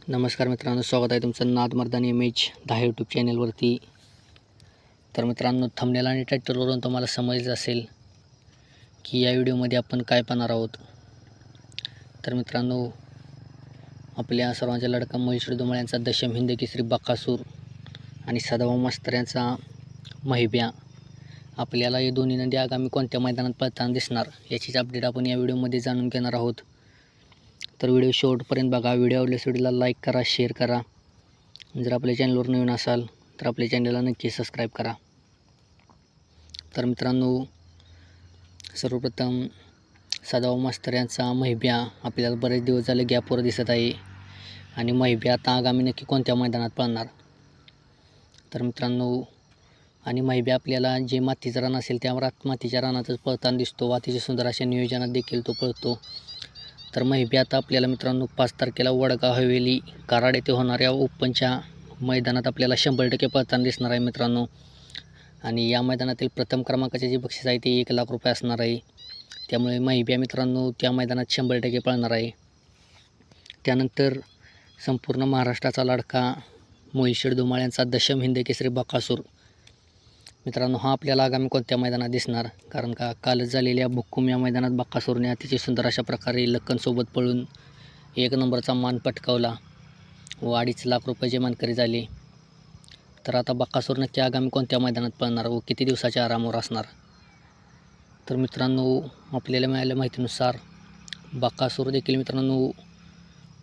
नमस्कार मित्रांनो, स्वागत आहे तुमचं नाद मर्दानी इमेज 10 यूट्यूब चॅनलवरती. तर मित्रांनो, थंबनेल आणि टायटलवरून तुम्हाला समजलं असेल की या व्हिडिओमध्ये आपण काय पाहणार आहोत. तर मित्रांनो, आपल्या सर्वांचा लडका महेश धुमाळ यांचा दशम हिंद केसरी बकासूर आणि सदाभाऊ मास्तर यांचा महिब्या आपल्याला हे दोन्ही नंदी आगामी कोणत्या मैदानात पळताना दिसणार याचीच अपडेट आपण या व्हिडिओमध्ये जाणून घेणार आहोत. तर व्हिडिओ शेवटपर्यंत बघा. व्हिडिओ आवडल्यास व्हिडिओला लाईक करा, शेअर करा. जर आपल्या चॅनलवर नवीन असाल तर आपल्या चॅनलला नक्की सबस्क्राईब करा. तर मित्रांनो, सर्वप्रथम सदाभाऊ मास्तर यांचा महिब्या आपल्याला बरेच दिवस झाले गॅपवर दिसत आहे आणि महिब्या आता आगामी नक्की कोणत्या मैदानात पळणार. तर मित्रांनो, आणि महिब्या आपल्याला जे मातीचं रान असेल त्या मातीच्या रानातच पळताना दिसतो व अतिशय सुंदर अशा नियोजनात देखील तो पळतो. तर महिब्या आता आपल्याला मित्रांनो 5 तारखेला वडगाव हवेली कराड येथे होणाऱ्या ओपनच्या मैदानात आपल्याला 100% पळताना दिसणार आहे मित्रांनो. आणि या मैदानातील प्रथम क्रमांकाचे जे बक्षीस आहे ते 1 लाख रुपये असणार आहे. त्यामुळे महिब्या मित्रांनो त्या मैदानात 100% पळणार आहे. त्यानंतर संपूर्ण महाराष्ट्राचा लाडका महेश धुमाळ यांचा दशम हिंद केसरी बकासूर मित्रांनो, हा आपल्याला आगामी कोणत्या मैदानात दिसणार. कारण का कालच झालेल्या भुक्कुम या मैदानात बकासूरने अतिशय सुंदर अशा प्रकारे लक्कनसोबत पळून 1 नंबरचा मान पटकावला व 2.5 लाख रुपयाचे मानकरी झाले. तर आता बकासूर नक्की आगामी कोणत्या मैदानात पळणार व किती दिवसाच्या आरामावर असणार. तर मित्रांनो, आपल्याला मिळालेल्या माहितीनुसार बकासूर देखील मित्रांनो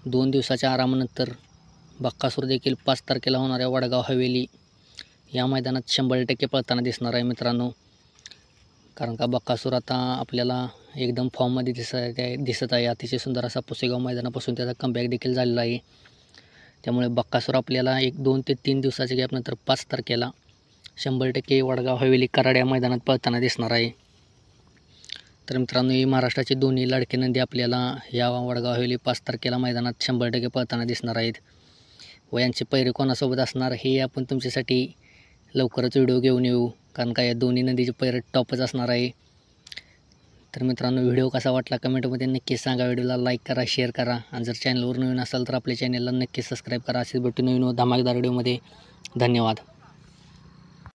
2 दिवसाच्या आरामानंतर बकासूर देखील 5 तारखेला होणाऱ्या वडगाव हवेली या मैदानात 100% पळताना दिसणार आहे मित्रांनो. कारण का बकासूर आता आपल्याला एकदम फॉर्ममध्ये दिसत आहे. अतिशय सुंदर असा पुसेगाव मैदानापासून त्याचा कमबॅक देखील झालेला आहे. त्यामुळे बकासूर आपल्याला 2 ते 3 दिवसाच्या गॅपनंतर 5 तारखेला 100% वडगाव हवेली कराड या मैदानात पळताना दिसणार आहे. तर मित्रांनो, ही महाराष्ट्राचे दोन्ही लाडके नंदी आपल्याला या वडगाव हवेली 5 तारखेला मैदानात 100% पळताना दिसणार आहेत. व यांचे पैरे कोणासोबत असणार हे आपण तुमच्यासाठी लवकरच व्हिडिओ घेऊन येऊ. कारण का या दोन्ही नदीचे पैरे टॉपच असणार आहे. तर मित्रांनो, व्हिडिओ कसा वाटला कमेंटमध्ये नक्की सांगा. व्हिडिओला लाईक करा, शेअर करा आणि जर चॅनलवर नवीन असाल तर आपल्या चॅनलला नक्की सबस्क्राईब करा. असेच भेटू नवीन व धमाकेदार व्हिडिओमध्ये. धन्यवाद.